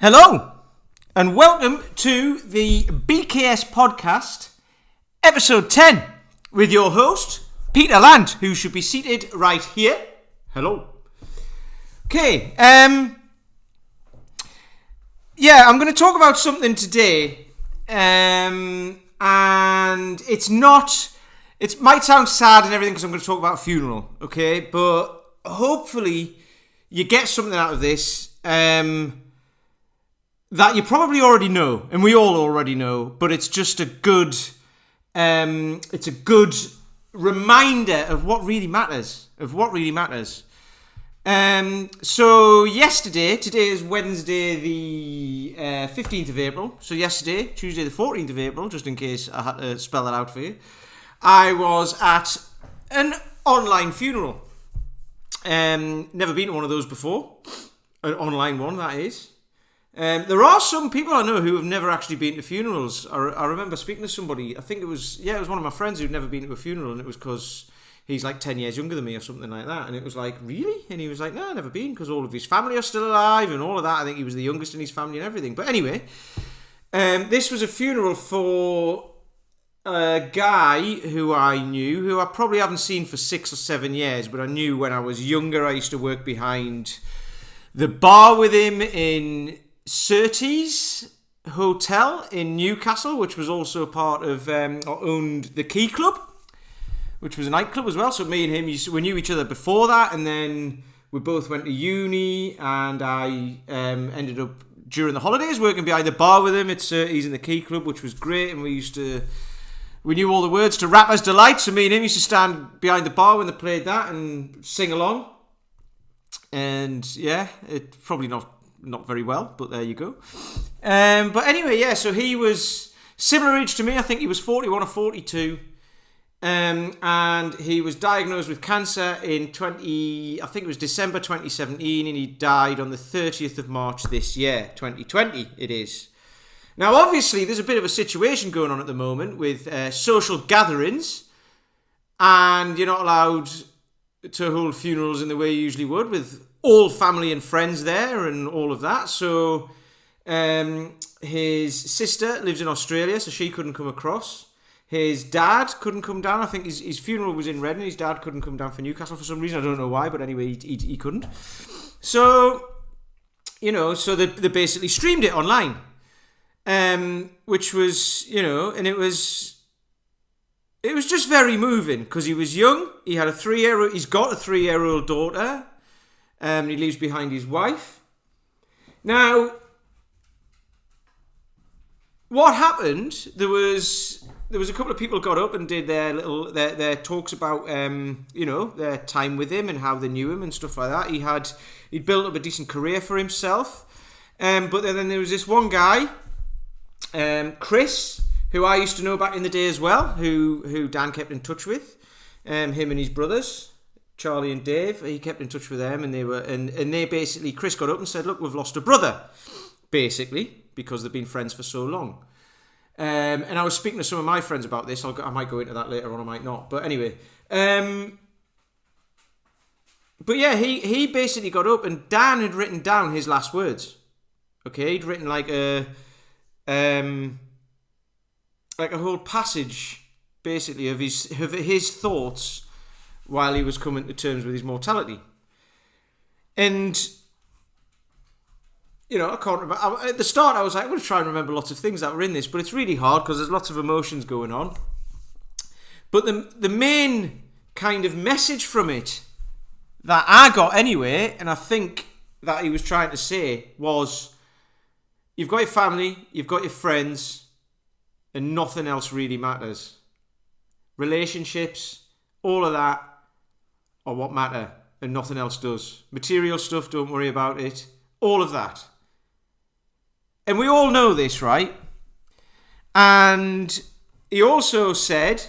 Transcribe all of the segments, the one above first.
Hello, and welcome to the BKS podcast, episode 10, with your host, Peter Land, who should be seated right here. Hello. Okay, I'm going to talk about something today, and it might sound sad and everything because I'm going to talk about a funeral, okay, but hopefully you get something out of this, that you probably already know, and we all already know, but it's just a good reminder of what really matters. So yesterday, today is Wednesday the 15th of April, so yesterday, Tuesday the 14th of April, just in case I had to spell that out for you, I was at an online funeral. Never been to one of those before, an online one, that is. There are some people I know who have never actually been to funerals. I remember speaking to somebody, I think it was one of my friends who'd never been to a funeral, and it was because he's like 10 years younger than me or something like that, and it was like, really? And he was like, no, I've never been, because all of his family are still alive and all of that. I think he was the youngest in his family and everything. But anyway, this was a funeral for a guy who I knew, who I probably haven't seen for 6 or 7 years, but I knew when I was younger. I used to work behind the bar with him in Surtees Hotel in Newcastle, which was also part of, owned the Key Club, which was a nightclub as well. So me and him, we knew each other before that, and then we both went to uni, and I ended up, during the holidays, working behind the bar with him at Surtees in the Key Club, which was great, and we knew all the words to Rapper's Delight, so me and him used to stand behind the bar when they played that and sing along. And yeah, it's probably not very well, but there you go. But anyway, so he was similar age to me. I think he was 41 or 42. And he was diagnosed with cancer in I think it was December 2017, and he died on the 30th of March this year, 2020 it is. Now, obviously, there's a bit of a situation going on at the moment with social gatherings, and you're not allowed to hold funerals in the way you usually would, with all family and friends there and all of that. So his sister lives in Australia, so she couldn't come across. His dad couldn't come down. I think his funeral was in Reading. His dad couldn't come down for Newcastle for some reason. I don't know why, but anyway, he couldn't. So, so they basically streamed it online, which was, and it was just very moving, because he was young. He had he's got a 3-year-old daughter. He leaves behind his wife. Now, what happened? There was a couple of people got up and did their talks about their time with him and how they knew him and stuff like that. He'd built up a decent career for himself. But then there was this one guy, Chris, who I used to know back in the day as well, who Dan kept in touch with, him and his brothers, Charlie and Dave. He kept in touch with them, and they basically, Chris got up and said, look, we've lost a brother, basically, because they've been friends for so long. And I was speaking to some of my friends about this. I might go into that later on, I might not. But anyway, he basically got up, and Dan had written down his last words. Okay, he'd written like a whole passage, basically, of his thoughts while he was coming to terms with his mortality. And, I can't remember. At the start, I was like, I'm going to try and remember lots of things that were in this, but it's really hard because there's lots of emotions going on. But the main kind of message from it that I got anyway, and I think that he was trying to say, was, you've got your family, you've got your friends, and nothing else really matters. Relationships, all of that are what matter, and nothing else does. Material stuff, don't worry about it. All of that. And we all know this, right? And he also said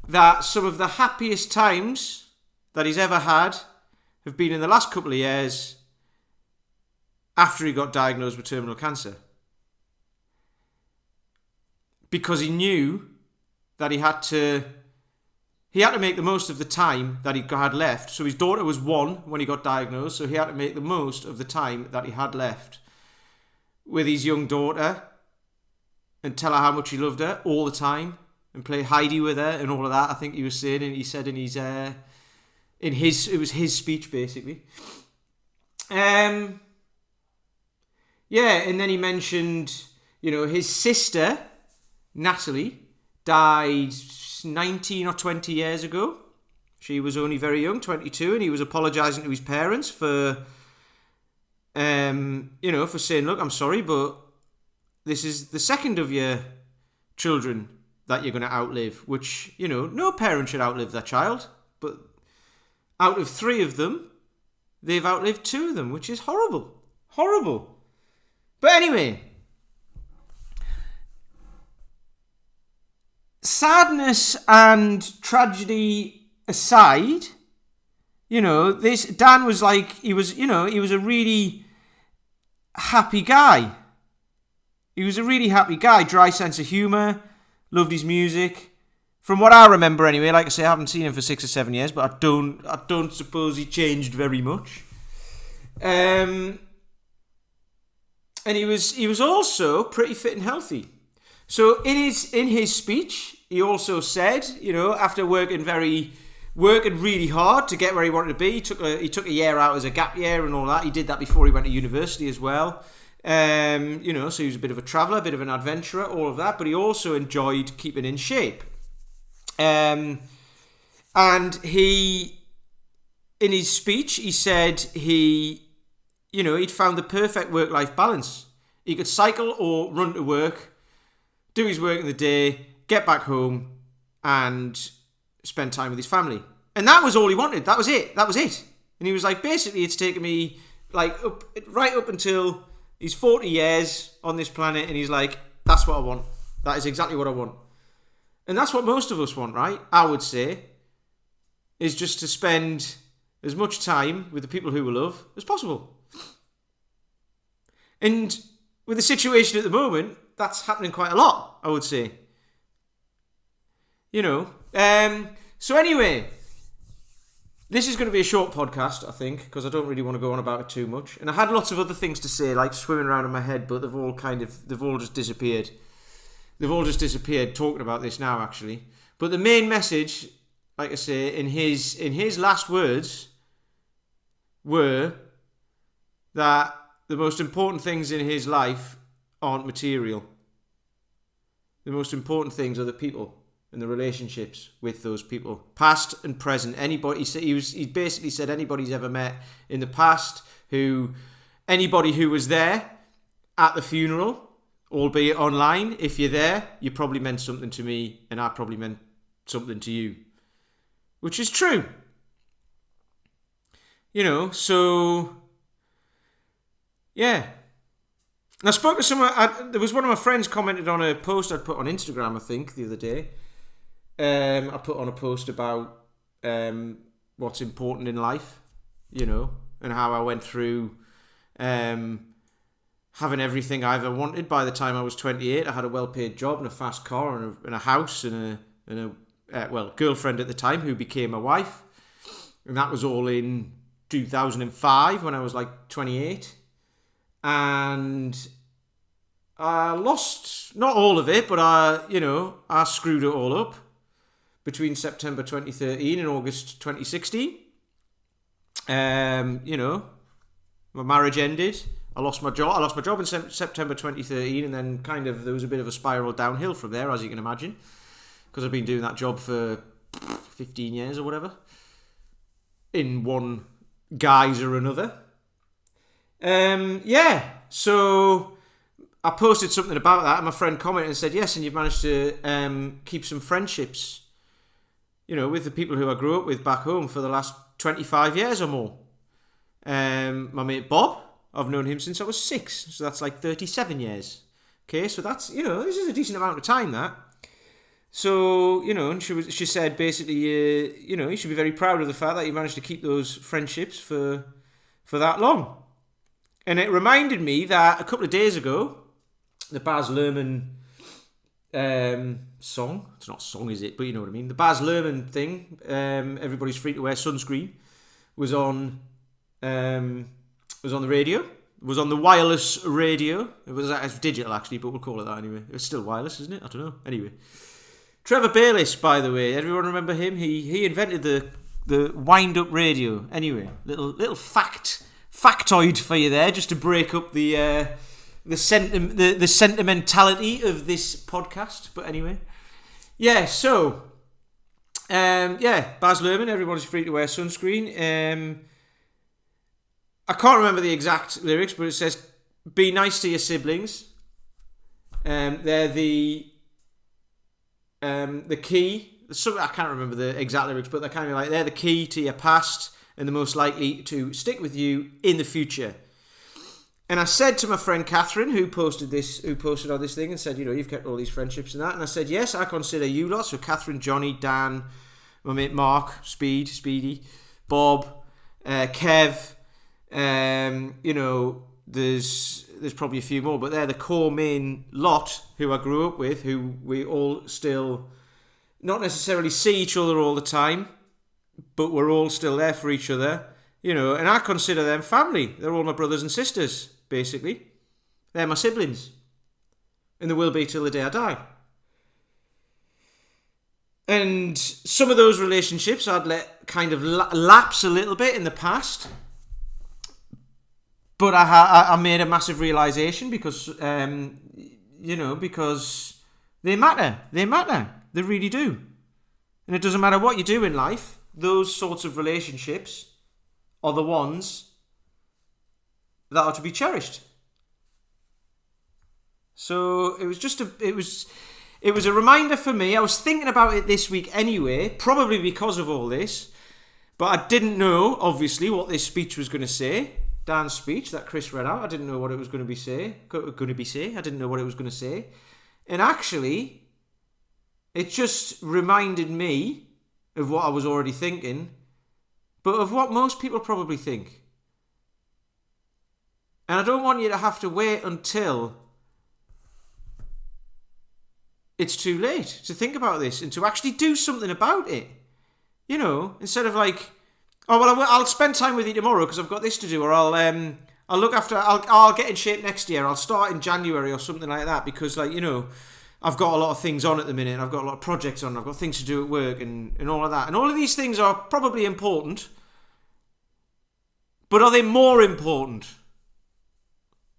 that some of the happiest times that he's ever had have been in the last couple of years after he got diagnosed with terminal cancer. Because he knew that he had to make the most of the time that he had left. So his daughter was 1 when he got diagnosed, so he had to make the most of the time that he had left. with his young daughter and tell her how much he loved her all the time and play Heidi with her and all of that. I think he was saying, and he said in his it was his speech basically. Yeah, and then he mentioned, his sister Natalie died 19 or 20 years ago. She was only very young, 22, and he was apologising to his parents for, for saying, look, I'm sorry, but this is the second of your children that you're going to outlive, which, no parent should outlive their child, but out of 3 of them, they've outlived 2 of them, which is horrible. Horrible. But anyway, sadness and tragedy aside, this Dan was like, he was a really happy guy. He was a really happy guy, dry sense of humour, loved his music. From what I remember anyway, like I say, I haven't seen him for 6 or 7 years, but I don't suppose he changed very much. And he was also pretty fit and healthy. So in his speech, he also said, after working really hard to get where he wanted to be, he took a year out as a gap year and all that. He did that before he went to university as well. So he was a bit of a traveller, a bit of an adventurer, all of that. But he also enjoyed keeping in shape. And in his speech, he said he'd found the perfect work-life balance. He could cycle or run to work, do his work in the day, get back home, and spend time with his family. And that was all he wanted. That was it. And he was like, basically, it's taken me right up until he's 40 years on this planet, and he's like, that's what I want. That is exactly what I want. And that's what most of us want, right? I would say, is just to spend as much time with the people who we love as possible. And with the situation at the moment, that's happening quite a lot, I would say. So anyway, this is going to be a short podcast, I think, because I don't really want to go on about it too much. And I had lots of other things to say, like swimming around in my head, but they've all just disappeared. They've all just disappeared talking about this now, actually. But the main message, like I say, in his last words were that the most important things in his life aren't material. The most important things are the people and the relationships with those people, past and present. He basically said anybody he's ever met in the past, anybody who was there at the funeral, albeit online, if you're there, you probably meant something to me, and I probably meant something to you, which is true. So yeah. And I spoke to someone. There was one of my friends commented on a post I'd put on Instagram, I think, the other day. I put on a post about what's important in life, and how I went through having everything I ever wanted. By the time I was 28, I had a well-paid job and a fast car and a house and a girlfriend at the time who became my wife, and that was all in 2005 when I was like 28. And I lost not all of it, but I screwed it all up between September 2013 and August 2016. My marriage ended. I lost my job in September 2013, and then there was a bit of a spiral downhill from there, as you can imagine, because I've been doing that job for 15 years or whatever, in one guise or another. So I posted something about that, and my friend commented and said, yes, and you've managed to keep some friendships, with the people who I grew up with back home for the last 25 years or more. My mate Bob, I've known him since I was 6, so that's like 37 years. Okay, so that's, this is a decent amount of time, that. So, and she said basically, you should be very proud of the fact that you managed to keep those friendships for that long. And it reminded me that a couple of days ago, the Baz Luhrmann song, it's not a song, is it? But you know what I mean. The Baz Luhrmann thing, everybody's free to wear sunscreen, was on the radio, was on the wireless radio. It's digital, actually, but we'll call it that anyway. It's still wireless, isn't it? I don't know. Anyway. Trevor Bayliss, by the way. Everyone remember him? He invented the wind-up radio. Anyway, little factoid for you there, just to break up the sentimentality of this podcast. But anyway. Yeah, so... Baz Luhrmann, everyone's free to wear sunscreen. I can't remember the exact lyrics, but it says, "Be nice to your siblings. They're the key." I can't remember the exact lyrics, but they're kind of like, they're the key to your past and the most likely to stick with you in the future. And I said to my friend Catherine, who posted on this thing and said, you've kept all these friendships and that. And I said, yes, I consider you lot. So Catherine, Johnny, Dan, my mate Mark, Speedy, Bob, Kev. There's probably a few more, but they're the core main lot who I grew up with, who we all still not necessarily see each other all the time, but we're all still there for each other, and I consider them family. They're all my brothers and sisters, basically. They're my siblings, and they will be till the day I die. And some of those relationships I'd let kind of lapse a little bit in the past. But I made a massive realisation because they matter. They matter. They really do. And it doesn't matter what you do in life. Those sorts of relationships are the ones that are to be cherished. So it was a reminder for me. I was thinking about it this week anyway, probably because of all this. But I didn't know, obviously, what this speech was going to say. Dan's speech that Chris read out. I didn't know what it was going to say. I didn't know what it was going to say. And actually, it just reminded me of what I was already thinking, but of what most people probably think. And I don't want you to have to wait until it's too late to think about this and to actually do something about it. Instead of like, oh, well, I'll spend time with you tomorrow because I've got this to do, or I'll look after, I'll get in shape next year, I'll start in January or something like that, because I've got a lot of things on at the minute, and I've got a lot of projects on, I've got things to do at work and all of that. And all of these things are probably important, but are they more important?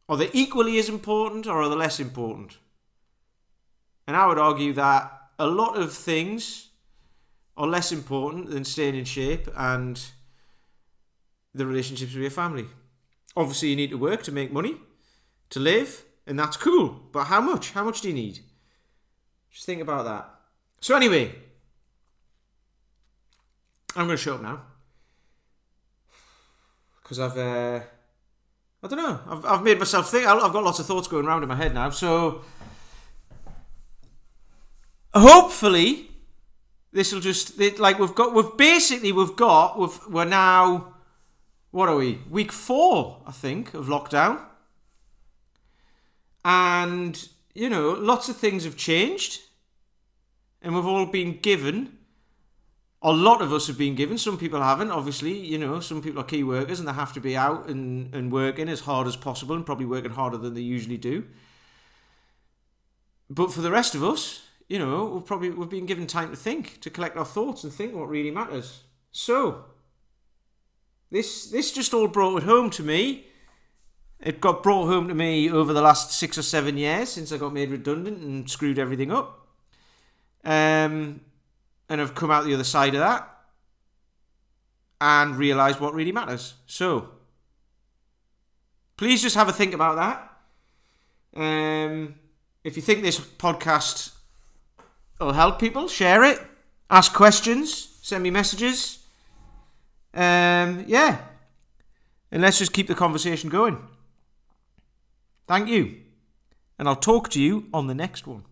Are they equally as important, or are they less important? And I would argue that a lot of things are less important than staying in shape and the relationships with your family. Obviously, you need to work to make money, to live, and that's cool. But how much? How much do you need? Just think about that. So anyway, I'm going to shut up now. Because I've made myself think. I've got lots of thoughts going around in my head now. So hopefully this will just, we're now, what are we? Week 4, I think, of lockdown. And, lots of things have changed. And we've all been given, a lot of us have been given, some people haven't, obviously, some people are key workers and they have to be out and working as hard as possible and probably working harder than they usually do. But for the rest of us, we've been given time to think, to collect our thoughts and think what really matters. So, this just all brought it home to me. It got brought home to me over the last 6 or 7 years since I got made redundant and screwed everything up. And I've come out the other side of that and realised what really matters. So, please just have a think about that. If you think this podcast will help people, share it, ask questions, send me messages. And let's just keep the conversation going. Thank you. And I'll talk to you on the next one.